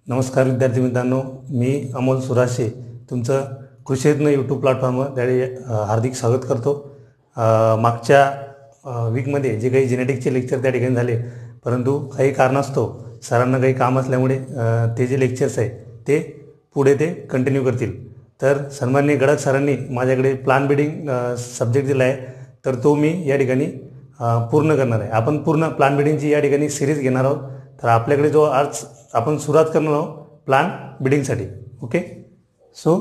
नमस्कार विद्यार्थी मित्रांनो, मी अमोल सुराशे तुमचं कृषीरत्न यूट्यूब प्लॅटफॉर्मवर त्यावेळी हार्दिक स्वागत करतो। मागच्या वीकमध्ये जे काही जेनेटिक्सचे लेक्चर त्या ठिकाणी झाले, परंतु काही कारणास्तव सरांना काही काम असल्यामुळे ते जे लेक्चर्स आहे ते पुढे ते कंटिन्यू करतील। तर सन्माननीय गडक सरांनी माझ्याकडे प्लान बिडिंग सब्जेक्ट दिला आहे, तर तो मी या ठिकाणी पूर्ण करणार आहे। आपण पूर्ण प्लान बिडिंगची या ठिकाणी सिरीज घेणार आहोत। तर आपल्याकडे जो आज आपण सुरुवात करणार आहोत प्लान बिडिंगसाठी। Okay, so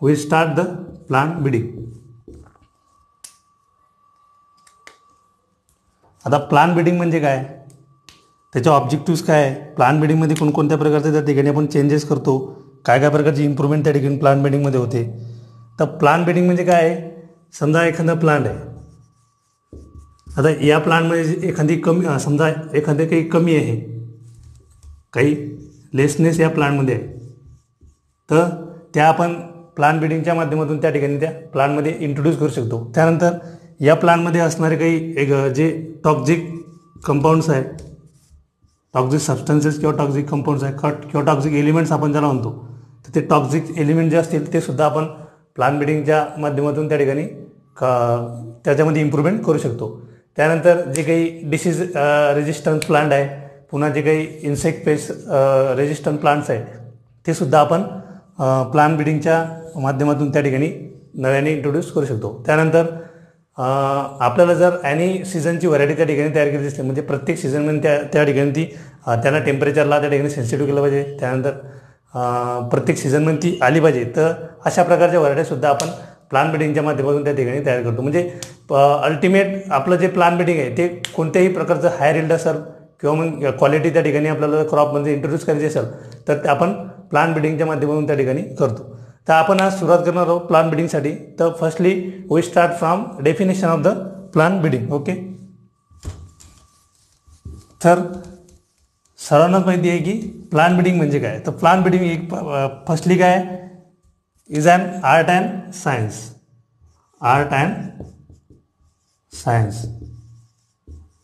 we start the plant breeding. आता प्लान बिडिंग म्हणजे काय, त्याचे ऑब्जेक्टिव्स काय आहे, प्लान बिडिंगमध्ये कोणकोणत्या प्रकारचे त्या ठिकाणी आपण चेंजेस करतो, काय काय प्रकारची इम्प्रूव्हमेंट त्या ठिकाणी प्लान बिडिंगमध्ये होते। तर प्लान बिडिंग म्हणजे काय आहे, समजा एखादा प्लांट आहे, आता या प्लांटमध्ये एखादी कमी, समजा एखादे काही कमी आहे, काही लेसनेस या प्लांटमध्ये आहे, तर त्या आपण प्लान बिडिंगच्या माध्यमातून त्या ठिकाणी त्या प्लांटमध्ये इंट्रोड्यूस करू शकतो। त्यानंतर या प्लांटमध्ये असणारे काही जे टॉक्झिक कंपाऊंड्स आहे, टॉक्झिक सबस्टन्सेस किंवा टॉक्झिक कंपाऊंड्स आहे किंवा टॉक्झिक एलिमेंट्स आपण ज्याला म्हणतो, तर ते टॉक्झिक एलिमेंट जे असतील ते सुद्धा आपण प्लान बिडिंगच्या माध्यमातून त्या ठिकाणी त्याच्यामध्ये इम्प्रूव्हमेंट करू शकतो। त्यानंतर जे काही डिसीज रेजिस्टन्स प्लांट आहे, पुन्हा जे काही इन्सेक्ट पेस्ट रेजिस्टंट प्लांट्स आहे, ते सुद्धा आपण प्लान बिडिंगच्या माध्यमातून त्या ठिकाणी नव्याने इंट्रोड्यूस करू शकतो। त्यानंतर आपल्याला जर ॲनी सीझनची व्हरायटी त्या ठिकाणी तयार केली असते, म्हणजे प्रत्येक सीझनमध्ये त्या ठिकाणी ती त्याला टेम्परेचरला त्या ठिकाणी सेन्सिटिव्ह केलं पाहिजे, त्यानंतर प्रत्येक सीझनमध्ये ती आली पाहिजे, तर अशा प्रकारच्या व्हरायटीसुद्धा आपण प्लान बिडिंगच्या माध्यमातून त्या ठिकाणी तयार करतो। म्हणजे अल्टिमेट आपलं जे प्लान बिडिंग आहे ते कोणत्याही प्रकारचं हायर इल्ड असेल किंवा मग क्वालिटी त्या ठिकाणी आपल्याला क्रॉपमध्ये इंट्रोड्यूस करायची असेल, तर ते आपण प्लान बिडिंगच्या माध्यमातून त्या ठिकाणी करतो। तर आपण आज सुरुवात करणार आहोत प्लान बिडिंगसाठी। तर firstly we start from definition of the plant breeding. Okay, तर सर्वांनाच माहिती आहे की प्लान बिडिंग म्हणजे काय। तर प्लान बिडिंग एक फर्स्टली काय is an art and science, art and science,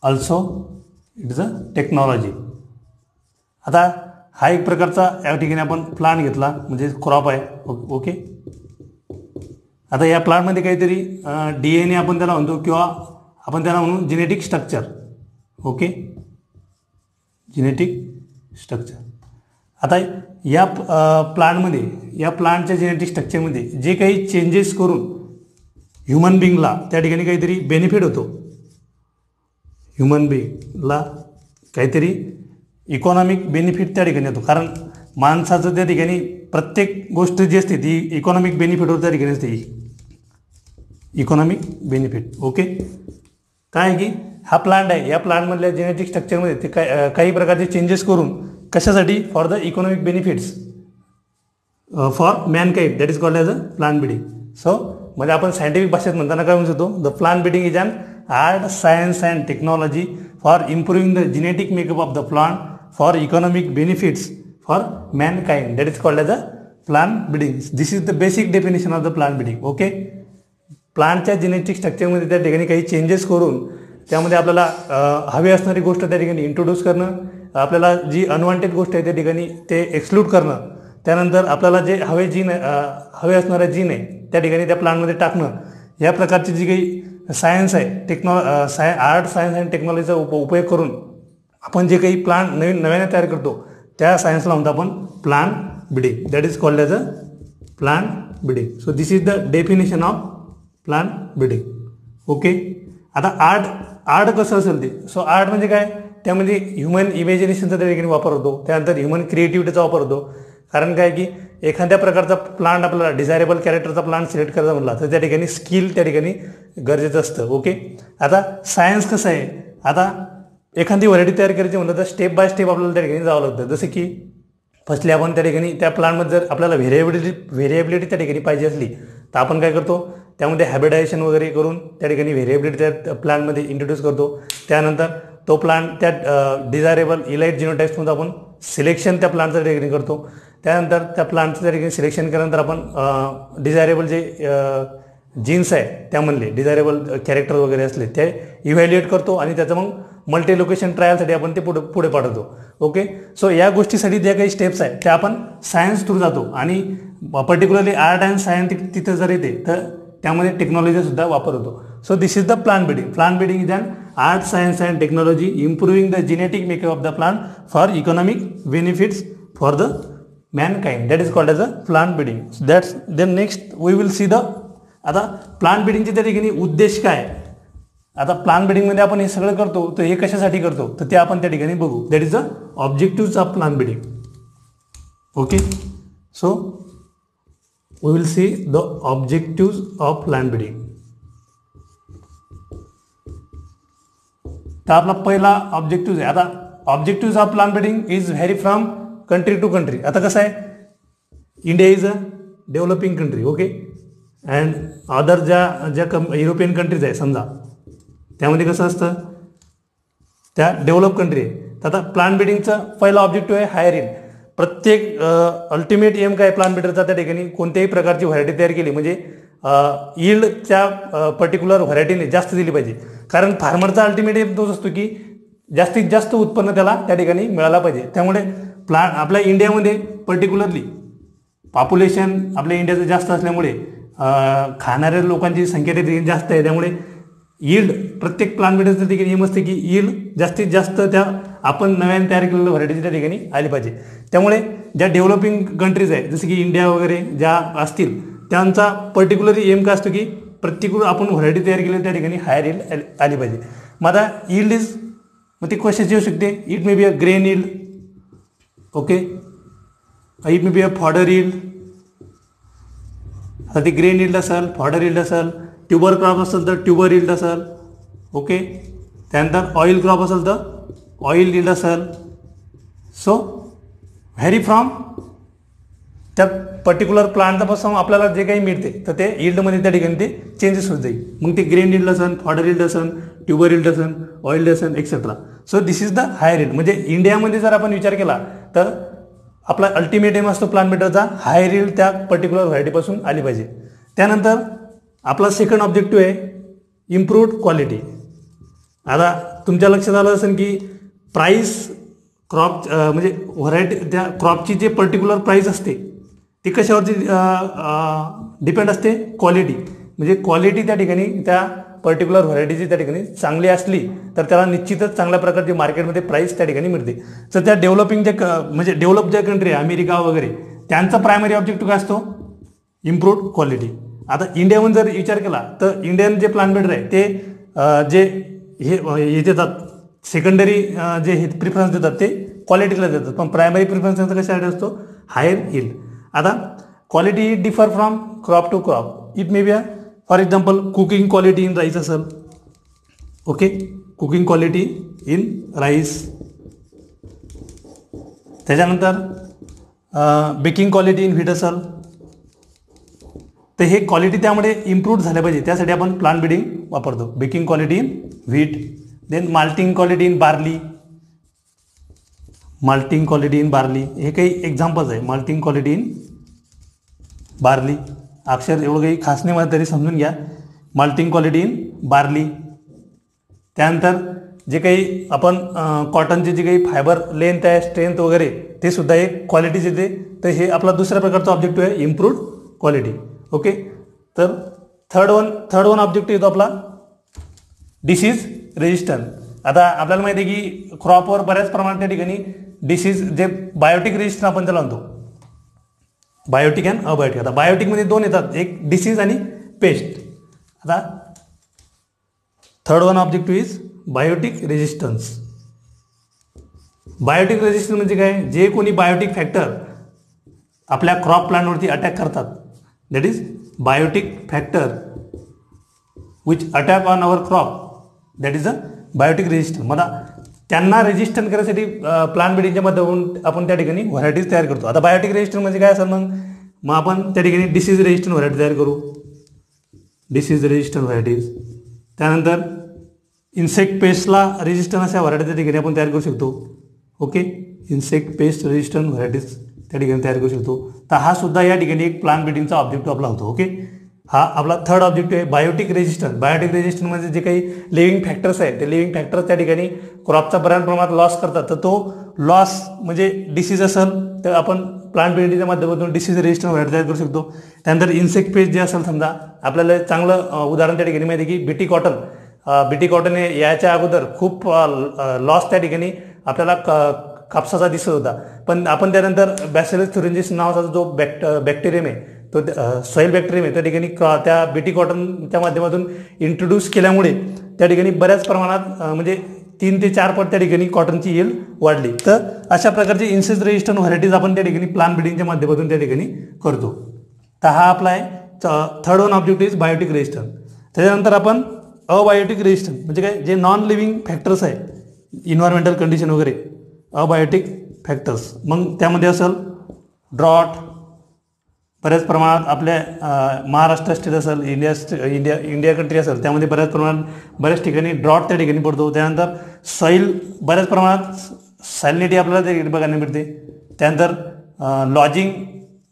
also it is a technology. आता हा एक प्रकारचा या ठिकाणी आपण प्लांट घेतला, म्हणजे क्रॉप आहे। ओके, आता या प्लांटमध्ये काहीतरी DNA आपण त्याला म्हणतो, किंवा आपण त्याला म्हणू genetic structure. Okay, genetic structure. आता या प्लांटमध्ये, या प्लांटच्या जेनेटिक स्ट्रक्चरमध्ये जे काही चेंजेस करून ह्युमन बिंगला त्या ठिकाणी काहीतरी बेनिफिट होतो, ह्युमन बिंगला काहीतरी इकॉनॉमिक बेनिफिट त्या ठिकाणी येतो, कारण माणसाचं त्या ठिकाणी प्रत्येक गोष्ट जी असते ती इकॉनॉमिक बेनिफिटवर त्या ठिकाणी असते, इकॉनॉमिक बेनिफिट। ओके, काय आहे की हा प्लांट आहे, या प्लांटमधल्या जेनेटिक स्ट्रक्चरमध्ये ते काही प्रकारचे चेंजेस करून कशासाठी, for the economic benefits for mankind, that is called as a plant breeding. So म्हणजे आपण सायंटिफिक भाषेत म्हणताना काय म्हणू शकतो, the plant breeding is an art, science and technology for improving the genetic makeup of the plant for economic benefits for mankind, that is called as a plant breeding. This is the basic definition of the plant breeding. Okay, प्लांटच्या genetic स्ट्रक्चरमध्ये त्या ठिकाणी काही changes करून त्यामध्ये आपल्याला हवी असणारी गोष्ट त्या ठिकाणी इंट्रोड्यूस करणं, आपल्याला जी अनवॉन्टेड गोष्ट आहे त्या ठिकाणी ते एक्सक्लूड करणं, त्यानंतर आपल्याला जे हवे असणारं जीन आहे त्या ठिकाणी त्या प्लांटमध्ये टाकणं, या प्रकारची जी काही सायन्स आहे, आर्ट, सायन्स अँड टेक्नॉलॉजीचा उपयोग करून आपण जे काही प्लांट नव्याने तयार करतो त्या सायन्सला म्हणतो आपण plan bidding, that is called as a plant breeding. So this is the definition of plan breeding. Okay, आता आर्ट कसं असेल ते, सो आर्ट म्हणजे काय, त्यामध्ये ह्युमन इमॅजिनेशनचा त्या ठिकाणी वापर होतो, त्यानंतर ह्युमन क्रिएटिव्हिटीचा वापर होतो। कारण काय की एखाद्या प्रकारचा प्लांट आपल्याला डिझायरेबल कॅरेक्टरचा प्लांट सिलेक्ट करायचा म्हटला तर त्या ठिकाणी स्किल त्या ठिकाणी गरजेचं असतं। ओके, आता सायन्स कसं आहे, आता एखादी व्हरायटी तयार करायची म्हटलं तर स्टेप बाय स्टेप आपल्याला त्या ठिकाणी जावं लागतं। जसं की फर्स्टली आपण त्या ठिकाणी त्या प्लांटमध्ये जर आपल्याला व्हेरिएबिलिटी त्या ठिकाणी पाहिजे असली तर आपण काय करतो, त्यामध्ये हॅबिटायझेशन वगैरे करून त्या ठिकाणी व्हेरिएबिलिटी त्या प्लांटमध्ये इंट्रोड्यूस करतो। त्यानंतर तो प्लांट त्या डिझायरेबल इलाइट जिनोटाइप्समध्ये आपण सिलेक्शन त्या प्लांटचं त्या ठिकाणी करतो। त्यानंतर त्या प्लांटचं त्या ठिकाणी सिलेक्शन केल्यानंतर आपण डिझायरेबल जे जीन्स आहे त्यामधले डिझायरेबल कॅरेक्टर वगैरे असले ते इव्हॅल्युएट करतो आणि त्याचं मग मल्टी लोकेशन ट्रायलसाठी आपण ते पुढे पाठवतो. ओके, सो या गोष्टीसाठी ज्या काही स्टेप्स आहेत त्या आपण सायन्स थ्रू जातो आणि पर्टिक्युलरली आर्ट अँड सायन्स तिथं जर येते तर त्यामध्ये टेक्नॉलॉजीचा वापर होतो. So this is the plant breeding. Plant breeding is an art, science and technology improving the genetic makeup of the plant for economic benefits for the mankind. That is called as a plant breeding. That's then next we will see the आता plant ब्रीडिंगचे त्या ठिकाणी उद्देश काय. आता plant ब्रीडिंगमध्ये आपण हे सगळं करतो तर हे कशासाठी करतो तर ते आपण त्या ठिकाणी बघू. That is the objective of plant breeding. Okay, so we will see the objective of plant breeding. तर आपला पहिला ऑब्जेक्टिव्ह आहे. आता objective of plant breeding is vary from country to country. आता कसं आहे, India is a developing country. Okay, and other ज्या European countries आहे समजा त्यामध्ये कसं असतं त्या डेव्हलप कंट्री आहे. तर आता प्लांट ब्रीडिंगचा पहिला ऑब्जेक्टिव्ह आहे हायर यील्ड. प्रत्येक अल्टिमेट एम काय प्लांट ब्रीडरचा त्या ठिकाणी कोणत्याही प्रकारची व्हरायटी तयार केली म्हणजे यील्ड त्या पर्टिक्युलर व्हरायटीने जास्त दिली पाहिजे. कारण फार्मरचा अल्टिमेट एम तोच असतो की जास्तीत जास्त उत्पन्न त्याला त्या ठिकाणी मिळायला पाहिजे. त्यामुळे आपल्या इंडियामध्ये पर्टिक्युलरली पॉप्युलेशन आपल्या इंडियाचं जास्त असल्यामुळे खाणाऱ्या लोकांची संख्या त्या ठिकाणी जास्त आहे. त्यामुळे यील्ड प्रत्येक प्लांट ब्रीडरच्या ठिकाणी एम असते की यील्ड जास्तीत जास्त त्या आपण नव्याने तयार केलेल्या व्हरायटीच्या त्या ठिकाणी आली पाहिजे. त्यामुळे ज्या डेव्हलपिंग कंट्रीज आहे जसं की इंडिया वगैरे ज्या असतील त्यांचा पर्टिक्युलरली एम का असतो की प्रत्येक आपण व्हरायटी तयार केली त्या ठिकाणी हायर यील्ड आली पाहिजे. मग आता यील्ड इज मग ती कशाची येऊ शकते. It may be a grain yield. Okay, it may be a fodder yield. आता ती ग्रेन यील्ड असेल, फॉडर यील्ड असेल, ट्युबर क्रॉप असेल तर ट्युबर यील्ड असेल. ओके, त्यानंतर ऑइल क्रॉप असेल तर ऑइल यील्ड असेल. सो व्हेरी फ्रॉम त्या पर्टिक्युलर प्लांटपासून आपल्याला जे काही मिळते तर ते यील्डमध्ये त्या ठिकाणी ते चेंजेस होत जाईल. मग ते ग्रेन यील्ड असेल, फॉडर यील्ड असेल, ट्युबर यील्ड असेल, ऑइल असेल etcetera. So this is the higher yield. म्हणजे इंडियामध्ये जर आपण विचार केला तर आपला अल्टिमेट एम असतो प्लांट ब्रीडरचा हायर यील्ड त्या पर्टिक्युलर व्हरायटीपासून आली पाहिजे. त्यानंतर आपला सेकंड ऑब्जेक्टिव्ह आहे इम्प्रूव्ड क्वालिटी. आता तुमच्या लक्षात आलं असेल की प्राईस क्रॉप म्हणजे व्हरायटी त्या क्रॉपची जे पर्टिक्युलर प्राईस असते ती कशावरती डिपेंड असते क्वालिटी. म्हणजे क्वालिटी त्या ठिकाणी त्या पर्टिक्युलर व्हरायटीची त्या ठिकाणी चांगली असली तर त्याला निश्चितच चांगल्या प्रकारची मार्केटमध्ये प्राईस त्या ठिकाणी मिळते. तर त्या डेव्हलपिंग म्हणजे डेव्हलप ज्या कंट्री आहे अमेरिका वगैरे त्यांचा प्रायमरी ऑब्जेक्टिव्ह काय असतो इम्प्रूव्ड क्वालिटी. आता इंडियामध्ये जर विचार केला तर इंडियन जे प्लांट ब्रीडर आहे ते जे हे देतात सेकंडरी जे हे प्रिफरन्स देतात ते क्वालिटीला देतात पण प्रायमरी प्रिफरन्स त्यांचा कशासाठी असतो हायर यील्ड. आता quality differ from crop to crop. It may be for example cooking quality in rice असेल. Okay, cooking quality in rice. त्याच्यानंतर बेकिंग क्वालिटी इन व्हीट असेल. तर हे क्वालिटी त्यामुळे इम्प्रूव्ह झाल्या पाहिजे त्यासाठी आपण प्लांट ब्रीडिंग वापरतो. Baking quality in wheat. Then malting quality in barley. Malting quality in barley हे काही एक्झाम्पल्स आहे. माल्टिंग क्वालिटी इन बार्ली अक्षर एवढं काही खास नाही मला तरी समजून घ्या. Malting quality in barley. त्यानंतर जे काही आपण कॉटनचे जे काही फायबर लेंथ आहे स्ट्रेंथ वगैरे ते सुद्धा एक क्वालिटीच येते. तर हे आपला दुसऱ्या प्रकारचा ऑब्जेक्टिव्ह आहे इम्प्रूव्ड क्वालिटी. ओके, तर थर्ड वन ऑब्जेक्टिव्ह येतो आपला डिसीज रेजिस्टन्स. आता आपल्याला माहिती आहे की क्रॉपवर बऱ्याच प्रमाणात त्या ठिकाणी डिसीज जे बायोटिक रेजिस्टन्स आपण त्याला म्हणतो बायोटिक अँड अबायोटिक. आता बायोटिकमध्ये दोन येतात एक डिसीज आणि पेस्ट. आता third one objective is biotic resistance. Biotic resistance म्हणजे काय जे कोणी बायोटिक फॅक्टर आपल्या क्रॉप प्लांटवरती अटॅक करतात that is biotic factor which attack on our crop that is a biotic resistance. मला त्यांना रेजिस्टन्स करण्यासाठी प्लांट ब्रीडिंगच्या माध्यमातून आपण त्या ठिकाणी व्हरायटीज तयार करतो. आता बायोटिक रेजिस्टन्स म्हणजे काय असेल मग आपण त्या ठिकाणी डिसीज रेजिस्टंट व्हरायटी तयार करू. Disease resistant varieties. त्यानंतर इन्सेक्ट पेस्टला रेजिस्टंट अशा व्हरायटी त्या ठिकाणी आपण तयार करू शकतो. Okay, insect paste resistant varieties त्या ठिकाणी तयार करू शकतो. तर हा सुद्धा या ठिकाणी एक प्लांट ब्रीडिंगचा ऑब्जेक्टिव्ह आपला होतो. ओके, हा आपला थर्ड ऑब्जेक्टिव्ह आहे. Biotic resistance. बायोटिक रेजिस्टन्स म्हणजे जे काही लिव्हिंग फॅक्टर्स आहे ते लिव्हिंग फॅक्टर्स त्या ठिकाणी क्रॉपचा बऱ्याच प्रमाणात लॉस करतात. तर तो लॉस म्हणजे डिसीज असेल तर आपण प्लांट ब्रीडिंगच्या माध्यमातून डिसीज रेजिस्टन्स व्हरायटी तयार करू शकतो. त्यानंतर इन्सेक्ट पेस्ट जे असेल समजा आपल्याला चांगलं उदाहरण त्या ठिकाणी माहिती आहे की बीटी कॉटन. बीटी कॉटन हे याच्या अगोदर खूप लॉस त्या ठिकाणी आपल्याला कापसाचा दिसत होता, पण आपण त्यानंतर बॅसिलस थुरिंजिस नावाचा जो बॅक्टेरियम आहे तो सॉईल बॅक्टेरियम आहे त्या ठिकाणी त्या बीटी कॉटनच्या माध्यमातून इंट्रोड्यूस केल्यामुळे त्या ठिकाणी बऱ्याच प्रमाणात म्हणजे 3 ते 4 पट त्या ठिकाणी कॉटनची यील्ड वाढली. तर अशा प्रकारचे इन्सेक्ट रेजिस्टंट व्हरायटीज आपण त्या ठिकाणी प्लांट ब्रीडिंगच्या माध्यमातून त्या ठिकाणी करतो. तर हा आपला आहे third one objective is biotic resistance. त्याच्यानंतर आपण अबायोटिक रेजिस्टन्स म्हणजे काय, जे नॉन लिव्हिंग फॅक्टर्स आहे इन्व्हायरमेंटल कंडिशन वगैरे, अबायोटिक फॅक्टर्स. मग त्यामध्ये असेल ड्रॉट, बऱ्याच प्रमाणात आपल्या महाराष्ट्र स्टेट असेल, इंडिया कंट्री असेल त्यामध्ये बऱ्याच ठिकाणी ड्रॉट त्या ठिकाणी पडतो. त्यानंतर सॉईल बऱ्याच प्रमाणात सॅलिनिटी आपल्याला त्या बघायला मिळते. त्यानंतर लॉजिंग,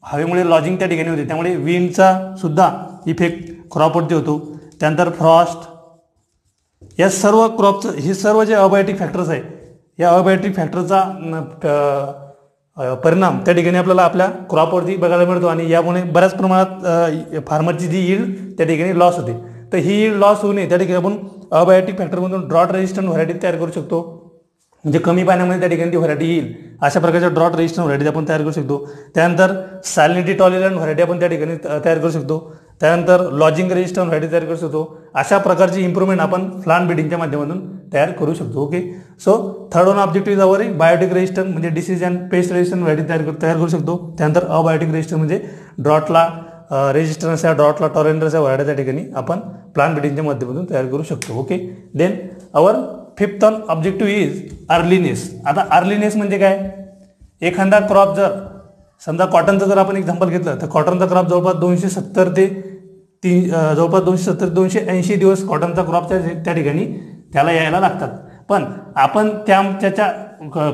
हवेमुळे लॉजिंग त्या ठिकाणी होते त्यामुळे विंडचा सुद्धा इफेक्ट क्रॉपवरती होतो. त्यानंतर फ्रॉस्ट, या सर्व क्रॉपचं हे सर्व जे अबायोटिक फॅक्टर्स आहे या अबायोटिक फॅक्टरचा परिणाम त्या ठिकाणी आपल्याला आपल्या क्रॉपवरती बघायला मिळतो आणि यामुळे बऱ्याच प्रमाणात फार्मरची जी यील्ड त्या ठिकाणी लॉस होते. तर ही यील्ड लॉस होऊ नये त्या ठिकाणी आपण अबायोटिक फॅक्टरमधून ड्रॉट रेजिस्टंट व्हरायटी तयार करू शकतो. म्हणजे कमी पाण्यामध्ये त्या ठिकाणी ती व्हरायटी येईल अशा प्रकारच्या ड्रॉट रेजिस्टंट व्हरायटी आपण तयार करू शकतो. त्यानंतर सॅलिनिटी टॉलरंट व्हरायटी आपण त्या ठिकाणी तयार करू शकतो. त्यानंतर लॉजिंग रेजिस्टंट व्हरायटी तयार करू शकतो. अशा प्रकारची इम्प्रूव्हमेंट आपण प्लांट ब्रीडिंगच्या माध्यमातून तयार करू शकतो. Okay, so third one objective is our biotic resistant म्हणजे disease and pest resistant variety तयार करू शकतो. त्यानंतर अबायोटिक रेजिस्टंट म्हणजे ड्रॉटला रेजिस्टन्स या ड्रॉटला टॉलरंट या व्हरायटी त्या ठिकाणी आपण प्लांट ब्रीडिंगच्या माध्यमातून तयार करू शकतो. Okay, then our fifth objective is earliness. आता अर्लीनेस म्हणजे काय, एखादा क्रॉप जर समजा कॉटनचं जर आपण एक्झाम्पल घेतलं तर कॉटनचा क्रॉप जवळपास 270 ते 280 दिवस कॉटनचा क्रॉपच्या त्या ठिकाणी त्याला यायला लागतात. पण आपण त्याच्या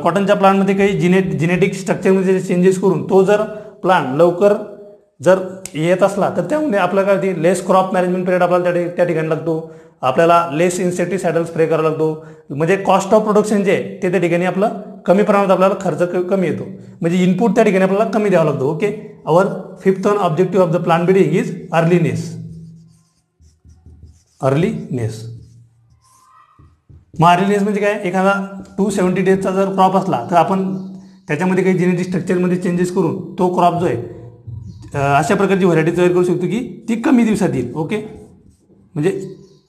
कॉटनच्या प्लांटमध्ये काही जिनेटिक स्ट्रक्चरमध्ये चेंजेस करून तो जर प्लांट लवकर जर येत असला तर त्यामुळे आपल्याला काय लेस क्रॉप मॅनेजमेंट पिरियड आपल्याला त्या ठिकाणी लागतो. आपल्याला लेस इन्सेक्टिसायडल स्प्रे करावा लागतो. म्हणजे कॉस्ट ऑफ प्रोडक्शन जे आहे ते त्या ठिकाणी आपलं कमी प्रमाणात आपल्याला खर्च कमी येतो. म्हणजे इनपुट त्या ठिकाणी आपल्याला कमी द्यावा लागतो. Okay, our fifth one objective of the plant breeding is earliness. Earliness मग अर्लीनेस म्हणजे काय, एखादा 270 डेजचा जर क्रॉप असला तर आपण त्याच्यामध्ये काही जेनेटिक स्ट्रक्चरमध्ये चेंजेस करून तो क्रॉप जो आहे अशा प्रकारची व्हरायटी तयार करू शकतो की ती कमी दिवसात येईल. ओके, म्हणजे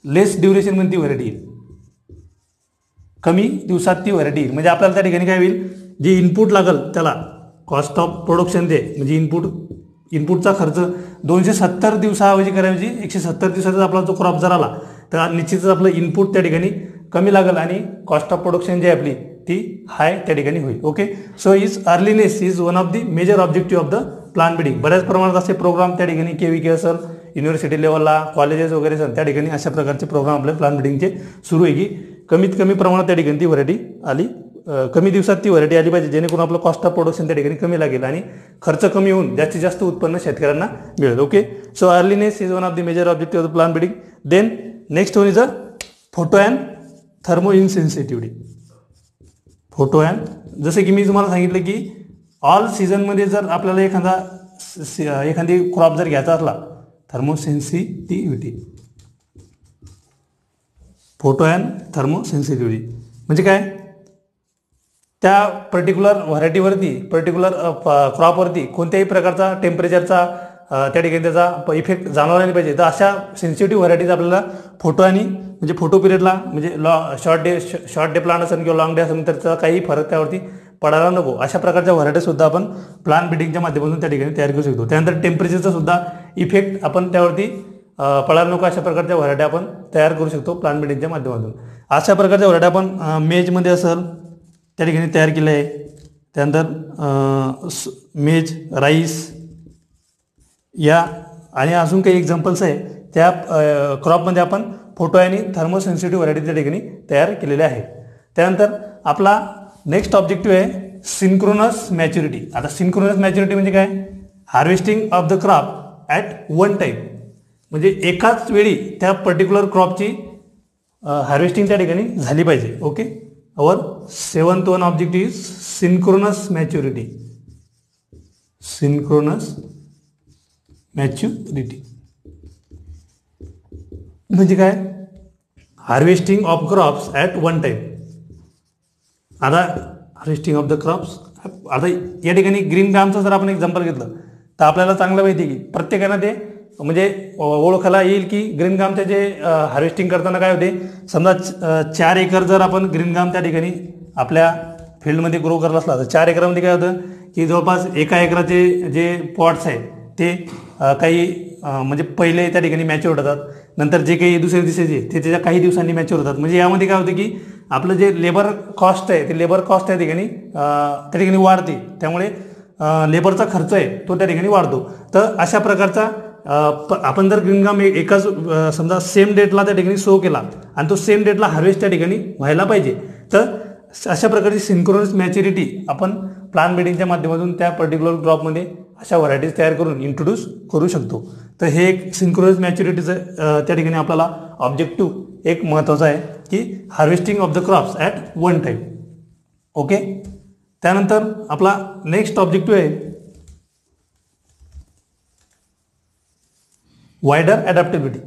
लेस ड्युरेशनमध्ये ती व्हरायटी येईल, कमी दिवसात ती व्हरायटी येईल. म्हणजे आपल्याला त्या ठिकाणी काय होईल, जे इनपुट लागेल त्याला कॉस्ट ऑफ प्रोडक्शन दे म्हणजे इनपुटचा खर्च 270 दिवसाऐवजी करायची 170 दिवसाचा आपला जो क्रॉप जर आला तर निश्चितच आपलं इनपुट त्या ठिकाणी कमी लागेल आणि कॉस्ट ऑफ प्रोडक्शन जी आपली ती हाय त्या ठिकाणी होईल. Okay, so earliness is one of the major objective of the plant breeding. बऱ्याच प्रमाणात असे प्रोग्राम त्या ठिकाणी KVK असेल, युनिव्हर्सिटी लेवलला कॉलेजेस वगैरे असेल त्या ठिकाणी अशा प्रकारचे प्रोग्राम आपल्या प्लांट ब्रीडिंगचे सुरू आहे की कमीत कमी प्रमाणात त्या ठिकाणी ती व्हरायटी आली, कमी दिवसात ती व्हरायटी आली पाहिजे जेणेकरून आपलं कॉस्ट ऑफ प्रोडक्शन त्या ठिकाणी कमी लागेल आणि खर्च कमी होऊन जास्तीत जास्त उत्पन्न शेतकऱ्यांना मिळेल. Okay, so earliness is one of the major objective of the plant breeding. Then next one is a photo and thermo insensitivity. Photo and, जसे की मी तुम्हाला सांगितलं की ऑल सीझनमध्ये जर आपल्याला एखादी क्रॉप जर घ्यायचा असला, थर्मोसेन्सिटिव्हिटी, फोटो अँड थर्मोसेन्सिटिव्हिटी म्हणजे काय, त्या पर्टिक्युलर व्हरायटीवरती पर्टिक्युलर क्रॉपवरती कोणत्याही प्रकारचा टेम्परेचरचा त्या ठिकाणी त्याचा इफेक्ट जाणवला नाही पाहिजे. तर अशा सेन्सिटिव्ह व्हरायटीज आपल्याला फोटो आणि म्हणजे फोटो पिरियडला म्हणजे शॉर्ट डे प्लांट असेल किंवा लॉंग डे असेल तर त्याचा काही फरक त्यावरती पडायला नको. अशा प्रकारच्या व्हरायटीसुद्धा आपण प्लांट ब्रीडिंगच्या माध्यमातून त्या ठिकाणी तयार करू शकतो. त्यानंतर टेम्परेचरचा सुद्धा इफेक्ट आपण त्यावरती पडायला नको अशा प्रकारच्या व्हरायटी आपण तयार करू शकतो प्लांट ब्रीडिंगच्या माध्यमातून. अशा प्रकारच्या व्हरायटी आपण मेजमध्ये असेल त्या ठिकाणी तयार केलं आहे. त्यानंतर मेज, राईस या आणि अजून काही एक्झाम्पल्स आहे त्या क्रॉपमध्ये आपण फोटो आणि थर्मोसेन्सिटिव्ह व्हरायटी त्या ठिकाणी तयार केलेल्या आहे. त्यानंतर आपला नेक्स्ट ऑब्जेक्टिव्ह आहे सिंक्रोनस मॅच्युरिटी. आता सिंक्रोनस मॅच्युरिटी म्हणजे काय, harvesting of the crop at one time. म्हणजे एकाच वेळी त्या पर्टिक्युलर क्रॉपची हार्वेस्टिंग त्या ठिकाणी झाली पाहिजे. Okay. Our 7th one objective is synchronous maturity. Synchronous maturity म्हणजे काय? Harvesting of crops at one time. आता हार्वेस्टिंग ऑफ द क्रॉप्स, आता या ठिकाणी ग्रीन ग्रामचं जर आपण एक्झाम्पल घेतलं तर आपल्याला चांगलं माहिती आहे की प्रत्येकानं ते म्हणजे ओळखायला येईल की ग्रीन ग्रामचे जे हार्वेस्टिंग करताना काय होते, समजा 4 एकर जर आपण ग्रीन ग्राम त्या ठिकाणी आपल्या फील्डमध्ये ग्रो करत असला तर 4 एकरामध्ये काय होतं की जवळपास 1 एकराचे जे पॉट्स आहेत ते काही म्हणजे पहिले त्या ठिकाणी मॅच्युअर होतात, नंतर जे काही दुसऱ्या दिवसाचे ते त्याच्या काही दिवसांनी मॅच्युअर होतात. म्हणजे यामध्ये काय होतं की आपलं जे लेबर कॉस्ट आहे ते लेबर कॉस्ट त्या ठिकाणी वाढते, त्यामुळे लेबरचा खर्च आहे तो त्या ठिकाणी वाढतो. तर अशा प्रकारचा आपण जर ग्रीन ग्राम एकाच समजा सेम डेटला त्या ठिकाणी सो केला आणि तो सेम डेटला हार्वेस्ट त्या ठिकाणी व्हायला पाहिजे, तर अशा प्रकारची सिंक्रोनस मॅच्युरिटी आपण प्लांट ब्रीडिंगच्या माध्यमातून त्या पर्टिक्युलर क्रॉपमध्ये अशा व्हरायटीज तयार करून इंट्रोड्यूस करू शकतो. तर हे एक सिंक्रोनस मॅच्युरिटीचं त्या ठिकाणी आपल्याला ऑब्जेक्टिव्ह एक महत्त्वाचा आहे की harvesting of the crops at one time. Okay. त्यानंतर आपला नेक्स्ट ऑब्जेक्टिव्ह आहे वायडर ॲडॅप्टेबिलिटी.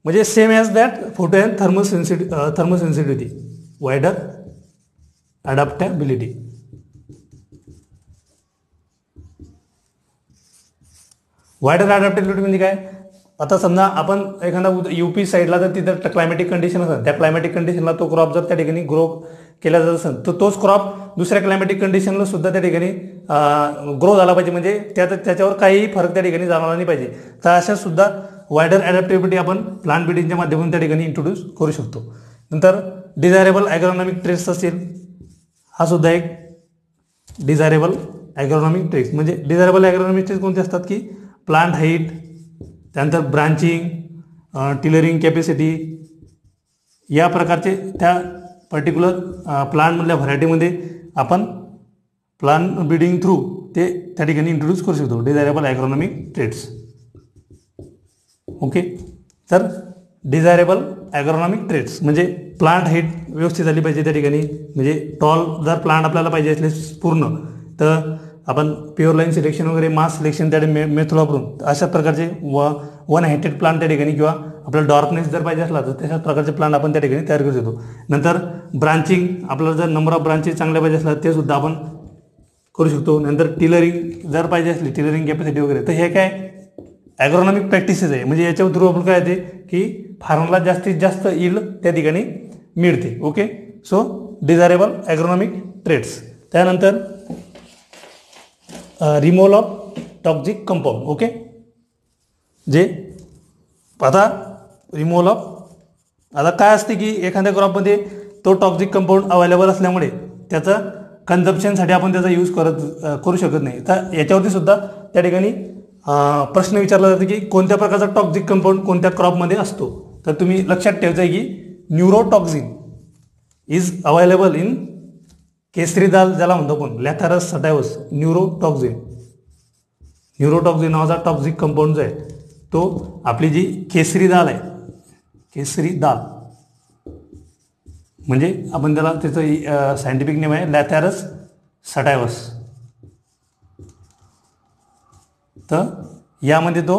म्हणजे same as that photo and thermosensitivity. Wider adaptability. Wider adaptability म्हणजे काय? आता समजा आपण एखादा UP साईडला जर तिथं क्लायमॅटिक कंडिशन असेल, त्या क्लायमॅटिक कंडिशनला तो क्रॉप जर त्या ठिकाणी ग्रो केला जात असेल तर तोच क्रॉप दुसऱ्या क्लायमॅटिक कंडिशनला सुद्धा त्या ठिकाणी ग्रो झाला पाहिजे, म्हणजे त्याच्यावर काहीही फरक त्या ठिकाणी जाणवला नाही पाहिजे. तर अशा सुद्धा वायडर ॲडॅप्टेबिलिटी आपण प्लांट ब्रीडिंगच्या माध्यमातून त्या ठिकाणी इंट्रोड्यूस करू शकतो. नंतर डिझायरेबल ॲग्रोनॉमिक ट्रेट्स असेल, हा सुद्धा एक डिझायरेबल ॲग्रोनॉमिक ट्रेट्स. म्हणजे डिझायरेबल ॲग्रोनॉमिक ट्रेट्स कोणते असतात की प्लांट हाईट, त्यानंतर ब्रांचिंग, टिलरिंग कॅपॅसिटी, या प्रकारचे त्या पर्टिक्युलर प्लांटमधल्या व्हरायटीमध्ये आपण प्लांट ब्रीडिंग थ्रू ते त्या ठिकाणी इंट्रोड्यूस करू शकतो. Desirable agronomic traits. ओके. तर डिझायरेबल ॲग्रोनॉमिक ट्रेट्स म्हणजे प्लांट हाईट व्यवस्थित झाली पाहिजे त्या ठिकाणी, म्हणजे टॉल जर प्लांट आपल्याला पाहिजे असले पूर्ण, तर आपण प्युअर लाईन सिलेक्शन वगैरे मास सिलेक्शन त्या मेथड वापरून अशा प्रकारचे वन हायटेड प्लांट त्या ठिकाणी, किंवा आपल्याला डॉर्कनेस जर पाहिजे असला तर तशा प्रकारचे प्लांट आपण त्या ठिकाणी तयार करू शकतो. नंतर ब्रांचिंग, आपल्याला जर नंबर ऑफ ब्रांचेस चांगल्या पाहिजे असला ते सुद्धा आपण करू शकतो. नंतर टिलरिंग जर पाहिजे असली, टिलरिंग कॅपॅसिटी वगैरे, तर हे काय ॲग्रोनॉमिक प्रॅक्टिसेस आहे. म्हणजे याच्या थ्रू आपण काय येते की फार्मरला जास्तीत जास्त यील्ड त्या ठिकाणी मिळते. Okay. So desirable agronomic traits. त्यानंतर removal of toxic compound. Okay. जे आता रिमूव्हल ऑफ, आता काय असते की एखाद्या क्रॉपमध्ये तो टॉक्झिक कंपाऊंड अवेलेबल असल्यामुळे त्याचं कन्झम्पशनसाठी आपण त्याचा यूज करू शकत नाही. तर याच्यावरती सुद्धा त्या ठिकाणी प्रश्न विचारला जातो की कोणत्या प्रकारचा टॉक्झिक कंपाऊंड कोणत्या क्रॉपमध्ये असतो. तर तुम्ही लक्षात ठेवायचं आहे की न्यूरोटॉक्झिन इज अवेलेबल इन केसरी दाल, ज्याला म्हणतो आपण लॅथॅरस सटायवस. न्यूरोटॉक्झिन नावाचा टॉक्झिक कंपाऊंड जो आहे तो आपली जी केसरी दाल आहे, केसरी दाल म्हणजे आपण त्याला त्याचं सायंटिफिक नेम आहे लॅथॅरस सटायवस. तर यामध्ये तो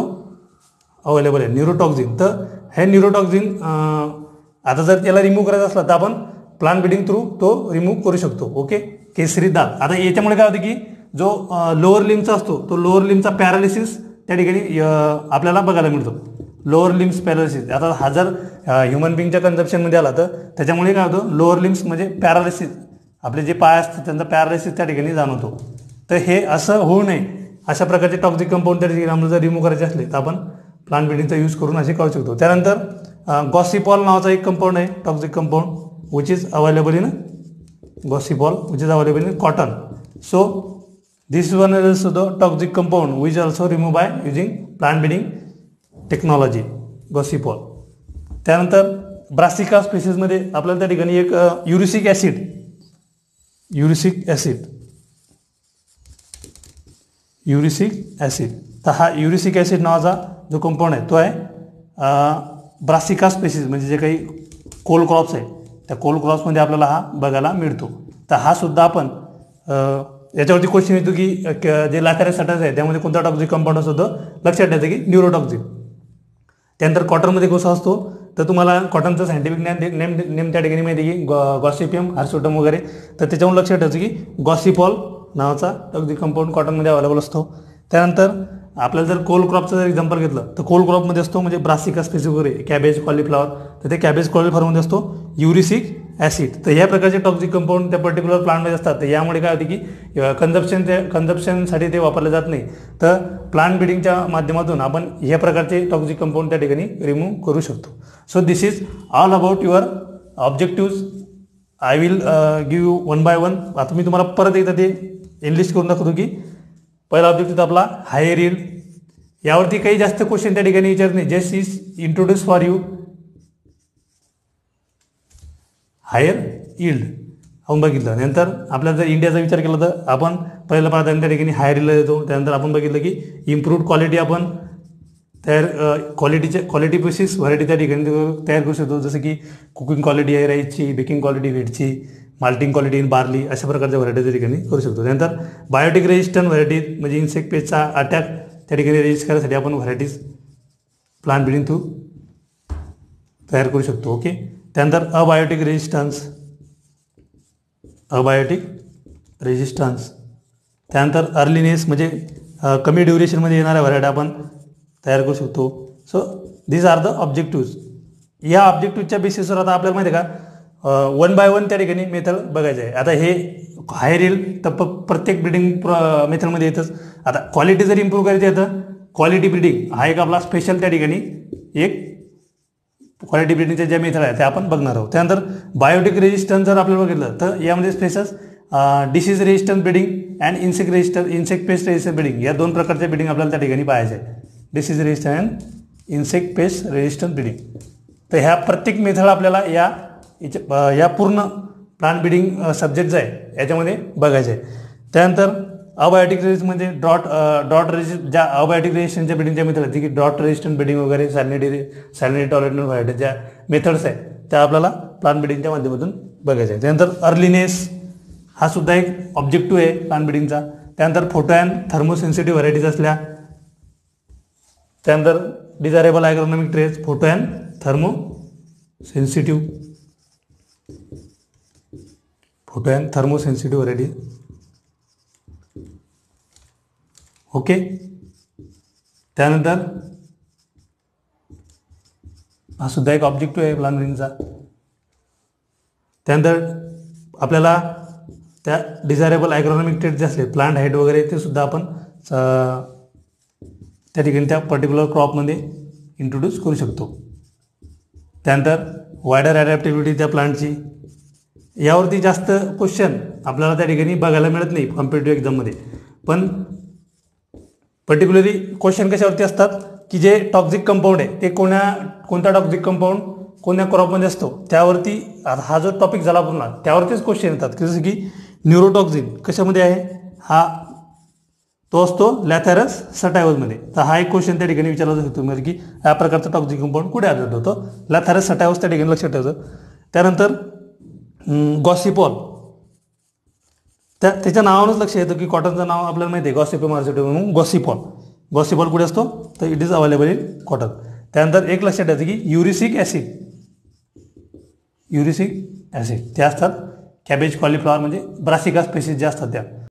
अवेलेबल आहे न्यूरोटॉक्झिन. तर हे न्यूरोटॉक्झिन आता जर त्याला रिमूव्ह करायचं असलं तर आपण प्लांट ब्रीडिंग थ्रू तो रिमूव्ह करू शकतो. ओके. केसरी दाल. आता याच्यामुळे काय होतं की जो लोअर लिम्बचा असतो तो लोअर लिम्बचा पॅरालिसिस त्या ठिकाणी आपल्याला बघायला मिळतो. Lower limbs paralysis. आता हा जर ह्युमन बिंगच्या कन्झम्पशनमध्ये आला तर त्याच्यामुळे काय होतं, लोअर लिम्स म्हणजे पॅरालिसिस, आपले जे पाय असतात त्यांचा पॅरालिसिस त्या ठिकाणी जाणवतो. तर हे असं होऊ नये, अशा प्रकारचे टॉक्झिक कंपाऊंड त्या ठिकाणी आपल्याला जर रिमूव्ह करायचे असले तर आपण प्लांट ब्रीडिंगचा यूज करून असे करू शकतो. त्यानंतर गॉसिपॉल नावाचा एक कंपाऊंड आहे toxic compound which is available in gossypol, which is available in cotton. So this one is also the toxic compound which is also removed by using plant breeding technology, gossypol. त्यानंतर ब्रासिका स्पेसिसमध्ये आपल्याला त्या ठिकाणी एक युरिसिक acid, तर हा युरिसिक acid नावाचा जो compound आहे तो आहे ब्रासिका स्पेसिस म्हणजे जे काही कोल क्रॉप्स आहे त्या कोल क्रॉप्समध्ये आपल्याला हा बघायला मिळतो. तर हा सुद्धा आपण याच्यावरती क्वेश्चन येतो की जे लॅथॅरस सटायवस आहे त्यामध्ये कोणता टॉक्झिक कंपाऊंड असतो, लक्षात ठेवायचं की न्यूरोटॉक्झिक. त्यानंतर कॉटनमध्ये कसा असतो तर तुम्हाला कॉटनचं सायंटिफिक नेम त्या ठिकाणी माहिती आहे की गॉसिपियम हार्सोटम वगैरे. तर त्याच्यावरून लक्षात ठेवायचं की गॉसिपॉल नावाचा टॉक्झिक कंपाऊंड कॉटनमध्ये अवेलेबल असतो. त्यानंतर आपल्याला जर कोल क्रॉपचं जर एक्झाम्पल घेतलं तर कोल क्रॉपमध्ये असतो म्हणजे ब्रासिका स्पेसिस वगैरे, कॅबेज, कॉलीफ्लॉवर. तर ते कॅबेज कॉलीफ्लॉवरमध्ये असतो युरिसिक ॲसिड. तर ह्या प्रकारचे टॉक्झिक कंपाऊंड त्या पर्टिक्युलर प्लांटमध्ये असतात. तर यामुळे काय होते की कन्झप्शनसाठी ते वापरले जात नाही. तर प्लांट ब्रीडिंगच्या माध्यमातून आपण ह्या प्रकारचे टॉक्झिक कंपाऊंड त्या ठिकाणी रिमूव्ह करू शकतो. So this is all about your objectives. I will give you one by one. आता मी तुम्हाला परत एकदा ते एनलिस्ट करून दाखवतो की पहिला ऑब्जेक्टिव्ह आपला हायर यील्ड. यावरती काही जास्त क्वेश्चन त्या ठिकाणी विचारत नाही. Just is introduce for you hire yield आपण बघितलं. नंतर आपल्याला जर इंडियाचा विचार केला तर आपण पहिलं प्राधान्य त्या ठिकाणी हायर यील्डला देतो. त्यानंतर आपण बघितलं की इम्प्रूव्ड क्वालिटी आपण क्वालिटी बेसिस व्हरायटी त्या ठिकाणी तयार करू शकतो. जसं की कुकिंग क्वालिटी आहे राईसची, बेकिंग क्वालिटी व्हीटची, माल्टिंग क्वालिटी इन बार्ली, अशा प्रकारच्या व्हरायटी त्या ठिकाणी करू शकतो. त्यानंतर बायोटिक रेजिस्टंट व्हरायटी म्हणजे इन्सेक्ट पेस्टचा अटॅक त्या ठिकाणी रेजिस्ट करण्यासाठी आपण व्हरायटीज प्लांट ब्रीडिंग थ्रू तयार करू शकतो. ओके. त्यानंतर अबायोटिक रेजिस्टन्स. त्यानंतर अर्लीनेस म्हणजे कमी ड्युरेशनमध्ये येणाऱ्या व्हरायटी आपण तयार करू शकतो. So these are the objectives. या ऑब्जेक्टिव्हच्या बेसिसवर आता आपल्याला माहिती आहे का वन बाय वन त्या ठिकाणी मेथड बघायचं आहे. आता हे हायर यील्ड तर प्रत्येक ब्रीडिंग मेथडमध्ये येतच. आता क्वालिटी जर इम्प्रूव्ह करायची आहे तर क्वालिटी ब्रीडिंग हा एक आपला स्पेशल त्या ठिकाणी एक क्वालिटी ब्रीडिंगच्या ज्या मेथड आहे त्या आपण बघणार आहोत. त्यानंतर बायोटिक रेजिस्टन्स जर आपल्याला बघितलं तर यामध्ये species disease resistance breeding and insect paste resistance breeding या दोन प्रकारच्या ब्रीडिंग आपल्याला त्या ठिकाणी पाहायचे आहे. Disease resistance and insect paste resistance breeding. तर ह्या प्रत्येक मेथड आपल्याला या पूर्ण प्लांट ब्रीडिंग सब्जेक्ट जो आहे याच्यामध्ये बघायचे आहे. त्यानंतर अबायोटिक रेजिस्टन्समध्ये ड्रॉट रेजिस्ट ज्या अबायोटिक रेजिस्टन्सच्या ब्रीडिंगच्या मेथड आहेत की ड्रॉट रेजिस्टंट ब्रीडिंग वगैरे सॅलिनिटी टॉलरंट व्हरायटी ज्या मेथड्स आहेत त्या आपल्याला प्लांट ब्रीडिंगच्या माध्यमातून बघायच्या आहे. त्यानंतर अर्लीनेस हा सुद्धा एक ऑब्जेक्टिव्ह आहे प्लांट ब्रीडिंगचा. त्यानंतर फोटो अँड थर्मोसेन्सिटिव्ह व्हरायटीज असल्या. त्यानंतर desirable agronomic traits, photo and thermosensitive variety. Okay. त्यानंतर हा सुद्धा एक ऑब्जेक्टिव्ह आहे प्लांट ब्रीडिंगचा. त्यानंतर आपल्याला त्या डिझायरेबल ॲग्रोनॉमिक ट्रेट जे असले प्लांट हाईट वगैरे ते सुद्धा आपण त्या ठिकाणी त्या पर्टिक्युलर क्रॉपमध्ये इंट्रोड्यूस करू शकतो. त्यानंतर वायडर ॲडॅप्टिव्हिटी त्या प्लांटची. यावरती जास्त क्वेश्चन आपल्याला त्या ठिकाणी बघायला मिळत नाही कॉम्पिटेटिव्ह एक्झाममध्ये. पण पर्टिक्युलरली क्वेश्चन कशावरती असतात की जे टॉक्झिक कंपाऊंड आहे ते कोणता टॉक्झिक कंपाऊंड कोणत्या क्रॉपमध्ये असतो त्यावरती. हा जो टॉपिक झाला पूर्ण त्यावरतीच क्वेश्चन येतात की जसं की न्यूरोटॉक्झिन कशामध्ये आहे, हा तो असतो लॅथॅरस सटायवसमध्ये. तर हा एक क्वेश्चन त्या ठिकाणी विचारला जाऊ शकतो म्हणजे की या प्रकारचा टॉक्झिक कंपाऊंड कुठे आढळतो, तो लॅथॅरस सटायवस त्या ठिकाणी लक्षात ठेवायचं. त्यानंतर गॉसिपॉल त्याच्या नावावरच लक्ष येतं की कॉटनचं नाव आपल्याला माहिती आहे गॉसिपियम हार्सोटियम म्हणून गॉसिपॉल कुठे असतो तर it is available in cotton. त्यानंतर एक लक्षात ठेवायचं की युरिसिक ॲसिड त्या असतात कॅबेज कॉलीफ्लॉवर म्हणजे ब्रासिका स्पेसिस ज्या असतात त्या.